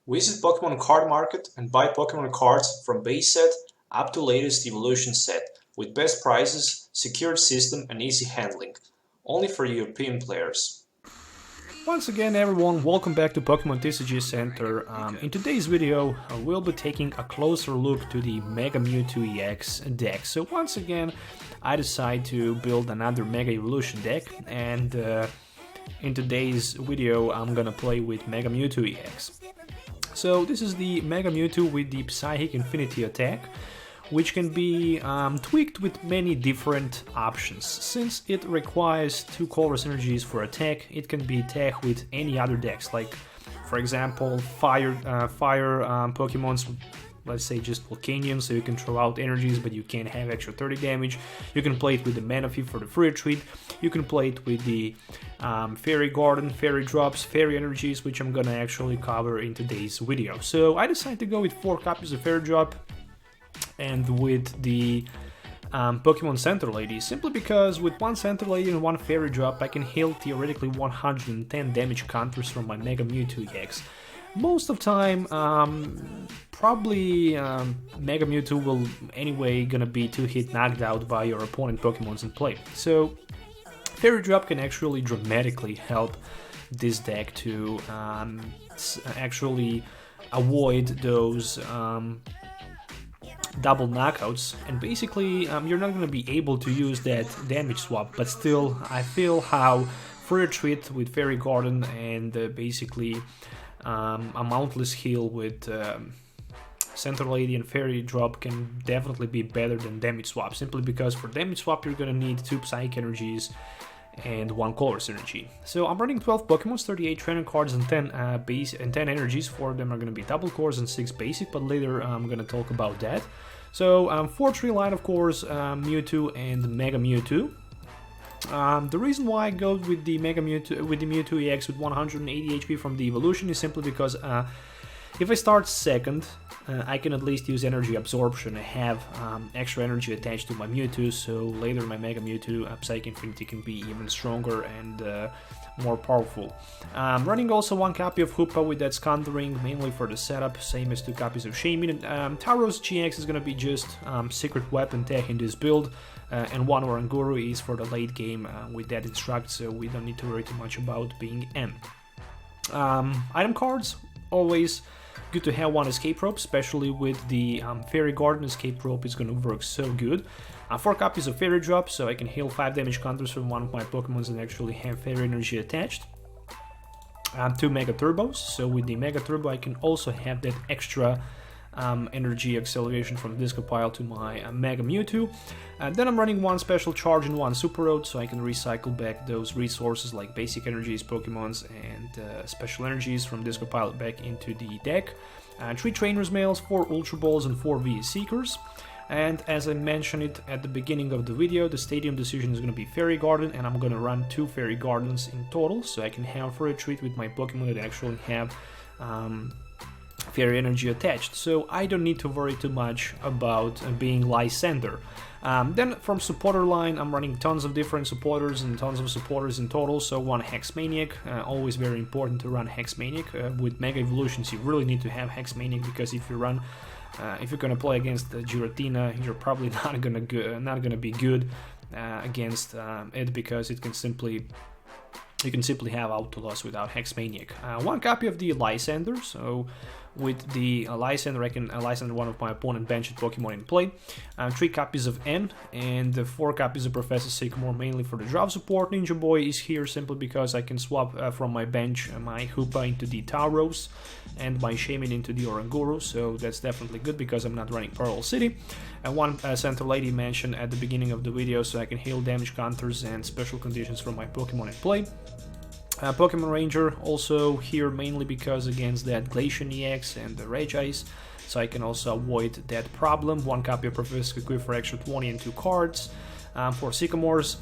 Visit Pokemon Card Market and buy Pokemon cards from base set up to latest evolution set with best prices, secured system and easy handling. Only for European players. Once again everyone, welcome back to Pokemon TCG Center. In today's video we'll be taking a closer look to the Mega Mewtwo-EX deck. So once again I decided to build another Mega Evolution deck, and in today's video I'm gonna play with Mega Mewtwo-EX. So this is the Mega Mewtwo with the Psychic Infinity attack, which can be tweaked with many different options. Since it requires 2 colorless energies for attack, it can be attacked with any other decks, like for example fire Pokemons, let's say just Volcanium, so you can throw out energies but you can't have extra 30 damage. You can play it with the Manaphy for the free retreat. You can play it with the Fairy Garden, Fairy Drops, Fairy Energies, which I'm gonna actually cover in today's video. So I decided to go with 4 copies of Fairy Drop and with the Pokemon Center Lady, simply because with 1 Center Lady and 1 Fairy Drop I can heal theoretically 110 damage counters from my Mega Mewtwo-EX. Most of the time, probably Mega Mewtwo will anyway gonna be 2-hit knocked out by your opponent Pokemons in play. So Fairy Drop can actually dramatically help this deck to actually avoid those double knockouts, and basically you're not going to be able to use that damage swap, but still I feel how free retreat with Fairy Garden and basically a mountless heal with Center Lady and Fairy Drop can definitely be better than damage swap, simply because for damage swap you're going to need 2 Psychic energies and 1 colorless energy. So I'm running 12 Pokemons, 38 trainer cards and 10 base and 10 energies. 4 of them are going to be double cores and 6 basic, but later I'm going to talk about that. So 4-3 line, of course, Mewtwo and Mega Mewtwo. The reason why I go with the Mewtwo-EX with 180 HP from the evolution is simply because if I start second, I can at least use energy absorption and have extra energy attached to my Mewtwo, so later my Mega Mewtwo Psychic Infinity can be even stronger and more powerful. Running also 1 copy of Hoopa with that countering, mainly for the setup, same as 2 copies of Shaymin. Tauros-GX is going to be just secret weapon tech in this build, and 1 Oranguru is for the late game with that instruct, so we don't need to worry too much about being M. Item cards, always good to have 1 Escape Rope, especially with the Fairy Garden. Escape Rope is going to work so good. 4 copies of Fairy Drop, so I can heal 5 damage counters from 1 of my Pokemons and actually have Fairy Energy attached. 2 Mega Turbos, so with the Mega Turbo I can also have that extra energy acceleration from Disco Pile to my Mega Mewtwo. Then I'm running 1 Special Charge and 1 Super Rod, so I can recycle back those resources like basic energies, Pokemons, and special energies from Disco Pile back into the deck. 3 Trainers Mails, 4 Ultra Balls, and 4 VS Seekers. And as I mentioned it at the beginning of the video, the stadium decision is going to be Fairy Garden, and I'm going to run 2 Fairy Gardens in total, so I can have for a treat with my Pokemon that actually have Fairy Energy attached, so I don't need to worry too much about being Lysandre. Then from supporter line, I'm running tons of different supporters and tons of supporters in total, so 1 Hex Maniac, always very important to run Hex Maniac. With Mega Evolutions you really need to have Hex Maniac, because if you're gonna play against Giratina, you're probably not gonna be good against it, because you can simply have auto loss without Hex Maniac. 1 copy of the Lysandre, so with the Lysandre I can Lysandre one of my opponent benched Pokemon in play. 3 copies of M and 4 copies of Professor Sycamore, mainly for the drop support. Ninja Boy is here simply because I can swap from my bench my Hoopa into the Tauros and my Shaymin into the Oranguru, so that's definitely good because I'm not running Parallel City. And 1 Center Lady mentioned at the beginning of the video, so I can heal damage counters and special conditions from my Pokemon in play. Pokemon Ranger also here mainly because against that Glacian EX and the Regice, so I can also avoid that problem. 1 copy of Professor Kukui for extra 20 and 2 cards. 4 Sycamores,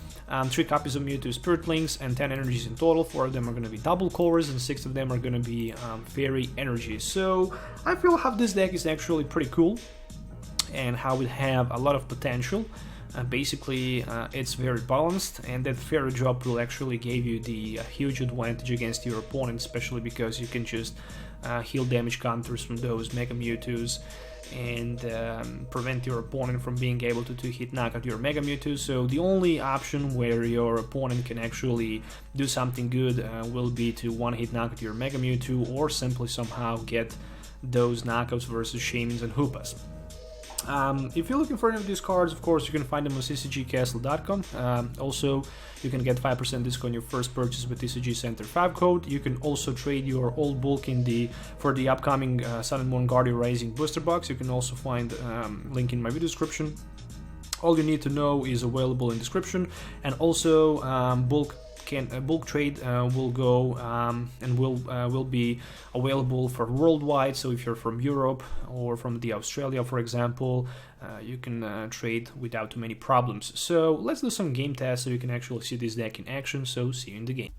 3 copies of Mewtwo Spirit Links and 10 energies in total. 4 of them are going to be double cores and 6 of them are going to be Fairy Energies. So I feel how this deck is actually pretty cool and how it have a lot of potential. Basically it's very balanced, and that Fairy Drop will actually give you the huge advantage against your opponent, especially because you can just heal damage counters from those Mega Mewtwo's and prevent your opponent from being able to two-hit knock out your Mega Mewtwo. So the only option where your opponent can actually do something good will be to one-hit knock out your Mega Mewtwo, or simply somehow get those knockouts versus Shaymins and Hoopas. If you're looking for any of these cards, of course, you can find them on ccgcastle.com. Also, you can get 5% discount on your first purchase with TCG Center 5 code. You can also trade your old bulk for the upcoming Sun and Moon Guardian Rising booster box. You can also find link in my video description. All you need to know is available in description, and also bulk trade will go and will be available for worldwide. So if you're from Europe or from the Australia, for example, you can trade without too many problems. So let's do some game tests so you can actually see this deck in action. So see you in the game.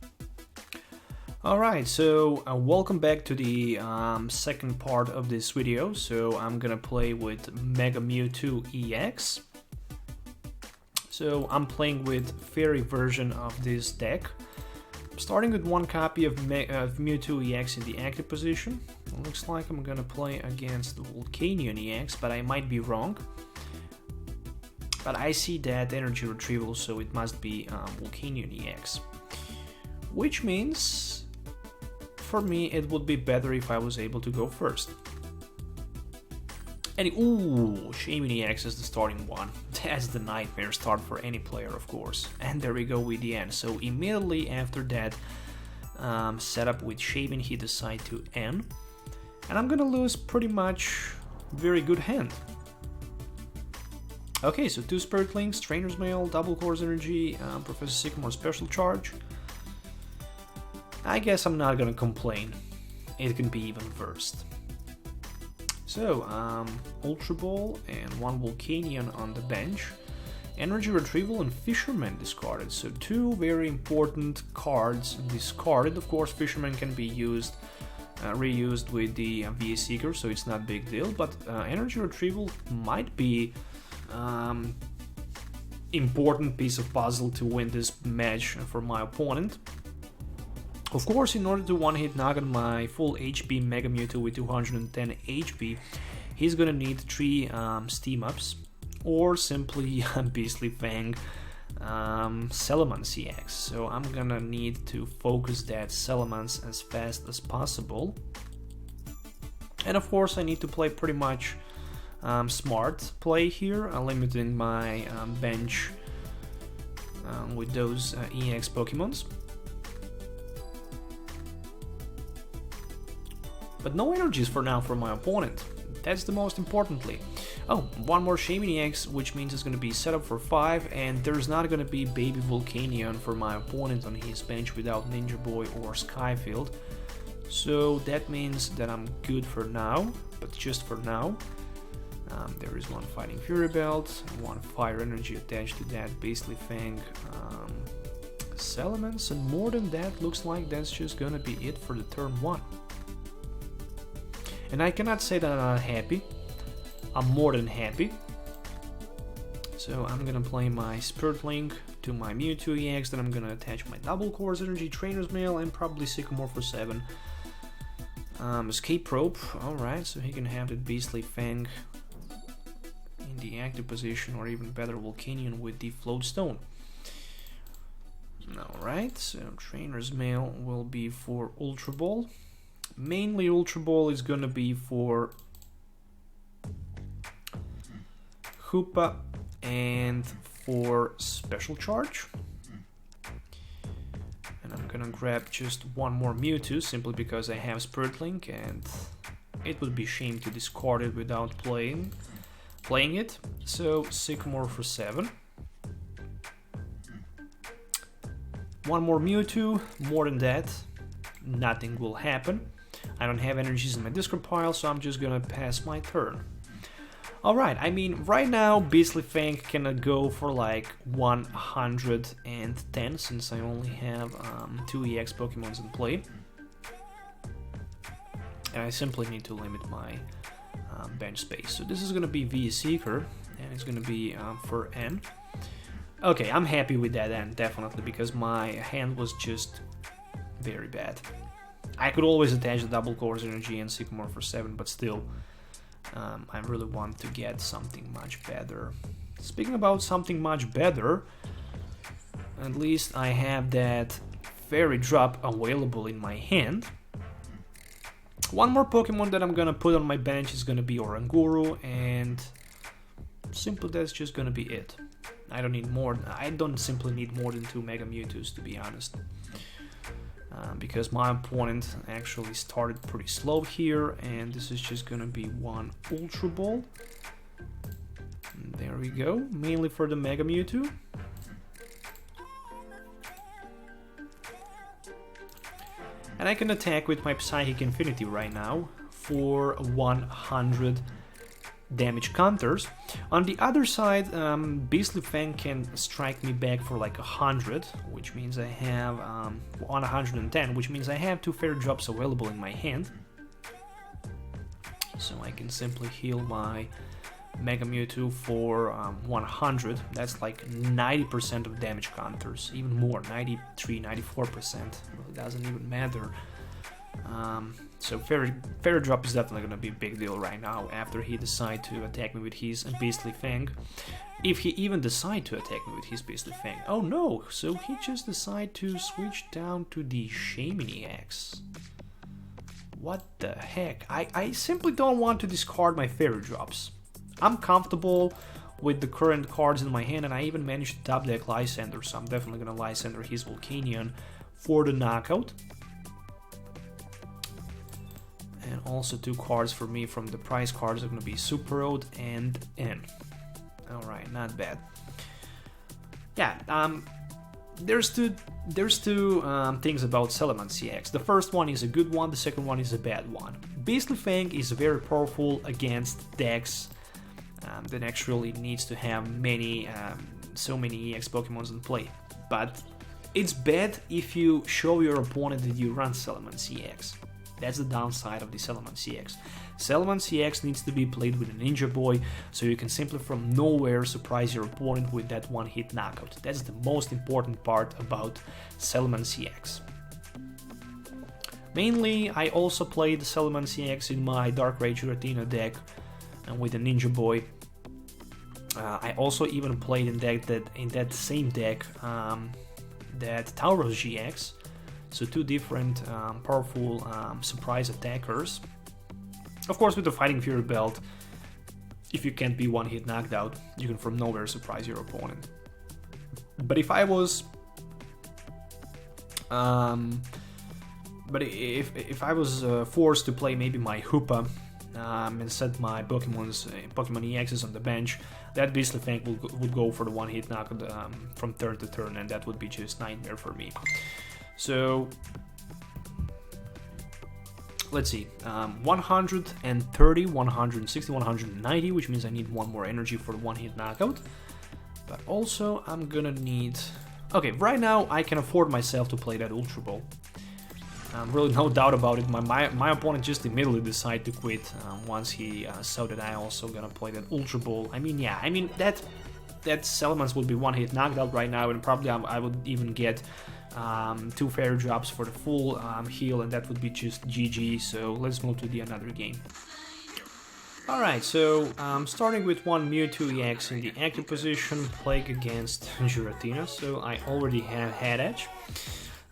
Alright, so welcome back to the second part of this video. So I'm gonna play with Mega Mewtwo-EX. So I'm playing with Fairy version of this deck. Starting with one copy of Mewtwo-EX in the active position. It looks like I'm gonna play against the Volcanion EX, but I might be wrong. But I see that energy retrieval, so it must be Volcanion EX. Which means, for me, it would be better if I was able to go first. And ooh, Shaymin-EX is the starting one. That's the nightmare start for any player, of course. And there we go with the end. So immediately after that setup with Shaymin, he decided to end. And I'm gonna lose pretty much very good hand. Okay, so 2 Spirit Links, Trainers Mail, Double Course Energy, Professor Sycamore Special Charge. I guess I'm not gonna complain. It can be even worse. So, Ultra Ball and 1 Volcanion on the bench. Energy Retrieval and Fisherman discarded. So 2 very important cards discarded. Of course, Fisherman can be reused with the VA Seeker, so it's not a big deal. But Energy Retrieval might be important piece of puzzle to win this match for my opponent. Of course, in order to one-hit knock on my full HP Mega Mewtwo with 210 HP, he's gonna need 3 Steam Ups, or simply Beastly Fang Salamence EX. So I'm gonna need to focus that Salamence as fast as possible. And of course, I need to play pretty much smart play here, limiting my bench with those EX Pokemons. But no energies for now for my opponent. That's the most importantly. Oh, 1 more Shaymin-EX, which means it's going to be set up for 5, and there's not going to be Baby Volcanion for my opponent on his bench without Ninja Boy or Skyfield. So that means that I'm good for now, but just for now. There is 1 Fighting Fury Belt, 1 Fire Energy attached to that Beastly Fang Salamence, and more than that, looks like that's just gonna be it for the turn 1. And I cannot say that I'm not happy. I'm more than happy. So I'm gonna play my Spirit Link to my Mewtwo-EX, then I'm gonna attach my Double Course Energy, Trainer's Mail, and probably Sycamore for 7. Escape Rope, alright, so he can have that Beastly Fang in the active position, or even better, Volcanion with the Float Stone. Alright, so Trainer's Mail will be for Ultra Ball. Mainly Ultra Ball is gonna be for Hoopa and for Special Charge. And I'm gonna grab just 1 more Mewtwo simply because I have Spirit Link, and it would be a shame to discard it without playing it. So Sycamore for 7. 1 more Mewtwo, more than that, nothing will happen. I don't have energies in my discard pile, so I'm just gonna pass my turn. Alright, I mean, right now Beastly Fang cannot go for like 110 since I only have 2 EX Pokemons in play. And I simply need to limit my bench space. So this is gonna be VA Seeker, and it's gonna be for N. Okay, I'm happy with that N, definitely, because my hand was just very bad. I could always attach the double course energy and Sycamore for 7, but still, I really want to get something much better. Speaking about something much better, at least I have that Fairy Drop available in my hand. One more Pokemon that I'm gonna put on my bench is gonna be Oranguru, and simply that's just gonna be it. I don't need more. I don't simply need more than 2 Mega Mewtwo's, to be honest, because my opponent actually started pretty slow here, and this is just gonna be one Ultra Ball. And there we go, mainly for the Mega Mewtwo. And I can attack with my Psychic Infinity right now for 100 damage counters. On the other side, Beastly Fang can strike me back for like 100, which means I have 110, which means I have 2 Fairy Drops available in my hand. So I can simply heal my Mega Mewtwo for 100. That's like 90% of damage counters, even more, 93, 94%. It doesn't even matter. So Fairy Drop is definitely gonna be a big deal right now after he decides to attack me with his Beastly Fang. If he even decides to attack me with his Beastly Fang. Oh no, so he just decided to switch down to the Shaymin-EX. What the heck? I simply don't want to discard my Fairy Drops. I'm comfortable with the current cards in my hand, and I even managed to top deck Lysandre, so I'm definitely gonna Lysandre his Volcanion for the knockout. And also 2 cards for me from the prize cards are going to be Super Rod and N. Alright, not bad. Yeah, there's two things about Salamence-EX. The first one is a good one, the second one is a bad one. Beastly Fang is very powerful against decks that actually needs to have so many EX Pokemons in play. But it's bad if you show your opponent that you run Salamence-EX. That's the downside of the Salamence-EX. Salamence-EX needs to be played with a Ninja Boy, so you can simply from nowhere surprise your opponent with that one-hit knockout. That's the most important part about Salamence-EX. Mainly, I also played the Salamence-EX in my Darkrai Giratina deck and with a Ninja Boy. I also even played in that same deck that Tauros-GX. So 2 different powerful surprise attackers. Of course, with the Fighting Fury belt, if you can't be one-hit knocked out, you can from nowhere surprise your opponent. But if I was, forced to play maybe my Hoopa and set my Pokemon EXs on the bench, that Beastly Fang would go for the one-hit knockout from turn to turn, and that would be just nightmare for me. So let's see, 130, 160, 190, which means I need 1 more energy for the one-hit knockout. But also I'm gonna need... Okay, right now I can afford myself to play that Ultra Ball. Really no doubt about it. My opponent just immediately decided to quit once he saw that I also gonna play that Ultra Ball. I mean, yeah, that Salamence would be one-hit knocked out right now, and probably I would even get 2 Fairy Drops for the full heal, and that would be just GG. So let's move to the another game. Alright, so starting with one Mewtwo-EX in the active position, playing against Giratina, so I already have Head Edge.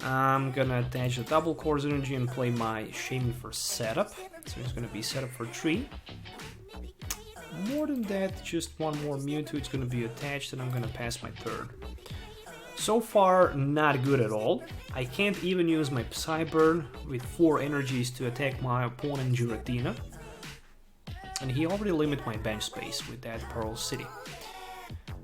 I'm gonna attach the double course energy and play my Shaymin for setup, so it's gonna be setup for 3. More than that, just 1 more Mewtwo, it's gonna be attached, and I'm gonna pass my turn. So far, not good at all. I can't even use my Psy Burn with 4 energies to attack my opponent Giratina. And he already limited my bench space with that Pearl City.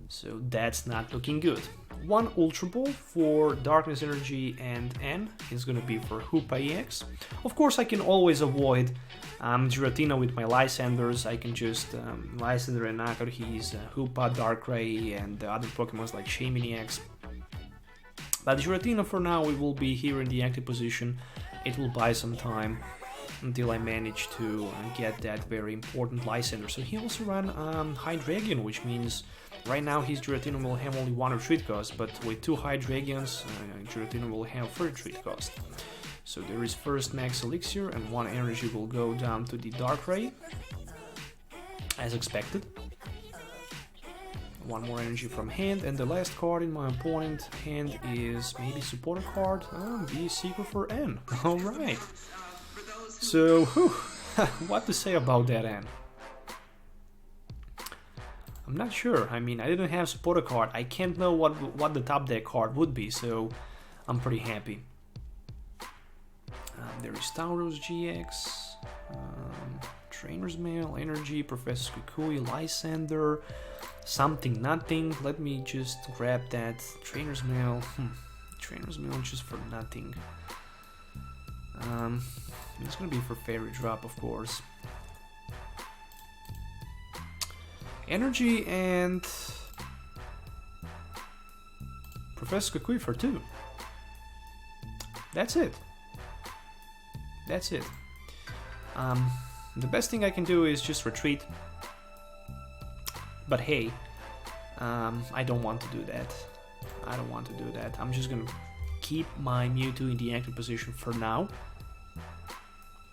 So that's not looking good. 1 Ultra Ball for Darkness Energy and N is gonna be for Hoopa-EX. Of course, I can always avoid Giratina with my Lysandres. I can just Lysandre and knock out his Hoopa, Darkrai, and the other Pokemons like Shaymin-EX. But Giratina for now, it will be here in the active position. It will buy some time until I manage to get that very important Lysandre. So he also ran Hydreigon, which means right now his Giratina will have only 1 retreat cost, but with 2 Hydreigons, Giratina will have 3 retreat cost. So there is first Max Elixir, and 1 energy will go down to the Darkrai, as expected. 1 more energy from hand, and the last card in my opponent's hand is maybe supporter card. Be Seeker for N. Alright. So, what to say about that N? I'm not sure. I mean, I didn't have supporter card. I can't know what the top deck card would be, so I'm pretty happy. There is Tauros-GX, Trainers Mail, Energy, Professor Kukui, Lysandre, something, nothing. Let me just grab that Trainers Mail. Trainers Mail just for nothing. It's gonna be for Fairy Drop, of course. Energy and Professor Kukui for 2. That's it. That's it. The best thing I can do is just retreat. But hey, I don't want to do that. I don't want to do that. I'm just gonna keep my Mewtwo in the active position for now.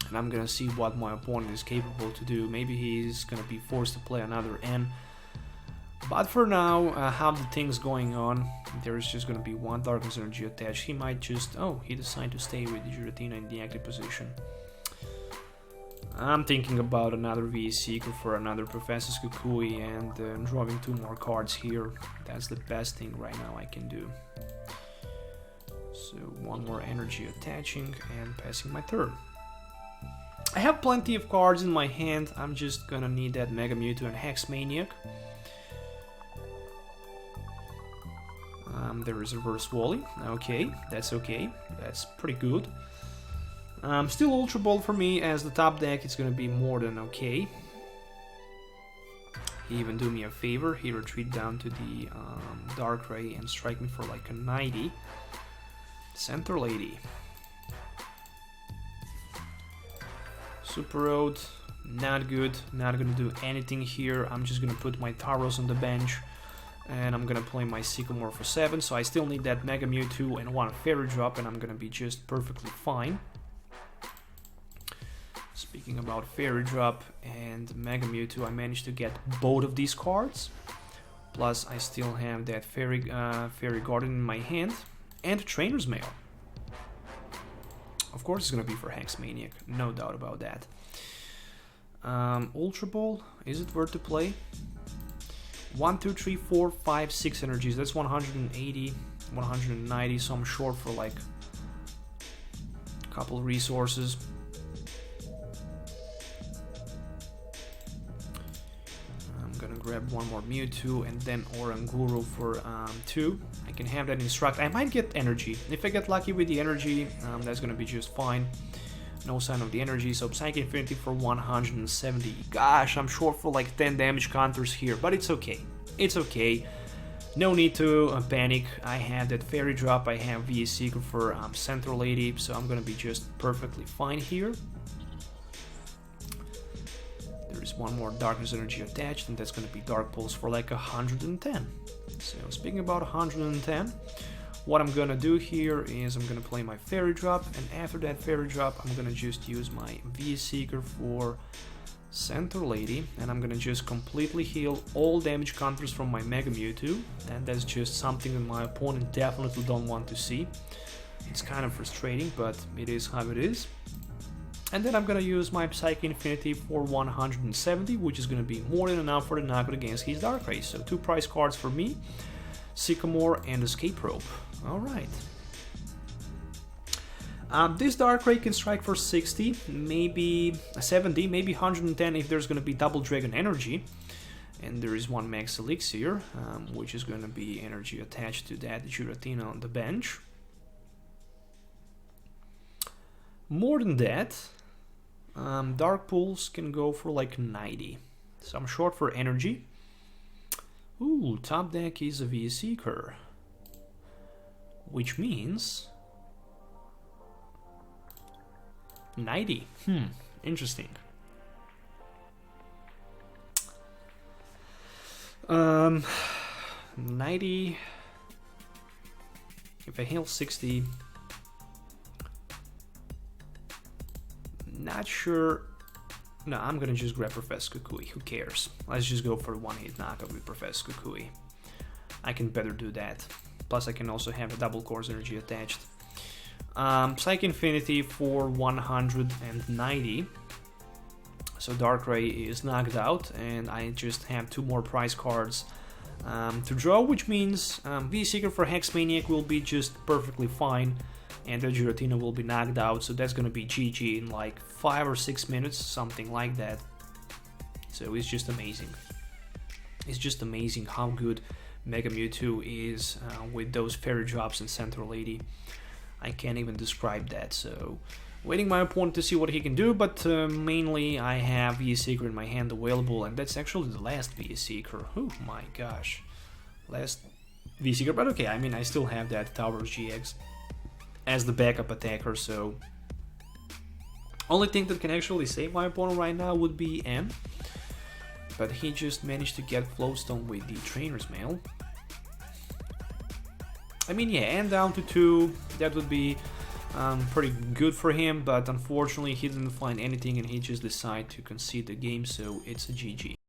And I'm gonna see what my opponent is capable to do. Maybe he's gonna be forced to play another N. But for now, how the thing's going on, there's just gonna be 1 Darkness Energy attached. He might just... oh, he decided to stay with Giratina in the active position. I'm thinking about another V Seeker for another Professor Kukui and drawing 2 more cards here. That's the best thing right now I can do. So 1 more energy attaching and passing my turn. I have plenty of cards in my hand. I'm just gonna need that Mega Mewtwo and Hex Maniac. There is a Reverse Wally. Okay, that's okay. That's pretty good. Still Ultra Ball for me, as the top deck is gonna be more than okay. He even do me a favor. He retreat down to the Darkrai and strike me for like a 90. Center Lady. Super Rod, not good. Not gonna do anything here. I'm just gonna put my Tauros on the bench. And I'm gonna play my Sycamore for 7, so I still need that Mega Mewtwo and 1 Fairy Drop, and I'm gonna be just perfectly fine. Speaking about Fairy Drop and Mega Mewtwo, I managed to get both of these cards. Plus, I still have that Fairy Garden in my hand, and Trainers Mail. Of course, it's gonna be for Hex Maniac, no doubt about that. Ultra Ball, is it worth to play? 1, 2, 3, 4, 5, 6 energies. That's 180, 190, so I'm short for like a couple of resources. I'm gonna grab 1 more Mewtwo and then Oranguru for 2. I can have that instruct. I might get energy. If I get lucky with the energy, that's gonna be just fine. No sign of the energy, so Psychic Infinity for 170. Gosh, I'm short for like 10 damage counters here, but it's okay. It's okay. No need to panic. I have that Fairy Drop, I have V Seeker for Center Lady, so I'm gonna be just perfectly fine here. There is 1 more Darkness Energy attached, and that's gonna be Dark Pulse for like 110. So speaking about 110, what I'm gonna do here is I'm gonna play my Fairy Drop, and after that Fairy Drop I'm gonna just use my V Seeker for Center Lady, and I'm gonna just completely heal all damage counters from my Mega Mewtwo, and that's just something that my opponent definitely don't want to see. It's kind of frustrating, but it is how it is. And then I'm gonna use my Psychic Infinity for 170, which is gonna be more than enough for the knockout against his Darkrai. So 2 prize cards for me, Sycamore and Escape Rope. Alright. This Darkrai can strike for 60, maybe 70, maybe 110 if there's going to be double Dragon Energy. And there is 1 Max Elixir, which is going to be energy attached to that Giratina on the bench. More than that, Dark Pulse can go for like 90. So I'm short for energy. Ooh, top deck is a V Seeker. Which means 90. Interesting. 90. If I heal 60, not sure. No, I'm gonna just grab Professor Kukui. Who cares? Let's just go for one-hit knockout with Professor Kukui. I can better do that. Plus, I can also have a double course energy attached. Psychic Infinity for 190. So Darkrai is knocked out, and I just have 2 more prize cards to draw, which means V-Seeker for Hex Maniac will be just perfectly fine, and the Giratina will be knocked out, so that's gonna be GG in like 5 or 6 minutes, something like that. So it's just amazing. It's just amazing how good Mega Mewtwo is with those Fairy Drops in Central 80. I can't even describe that, so waiting my opponent to see what he can do, but mainly I have V-Seeker in my hand available, and that's actually the last V-Seeker. Oh my gosh. Last V-Seeker, but okay, I mean, I still have that Tauros-GX as the backup attacker, so only thing that can actually save my opponent right now would be M, but he just managed to get Flowstone with the Trainers Mail. I mean, yeah, and down to 2, that would be pretty good for him, but unfortunately he didn't find anything and he just decided to concede the game, so it's a GG.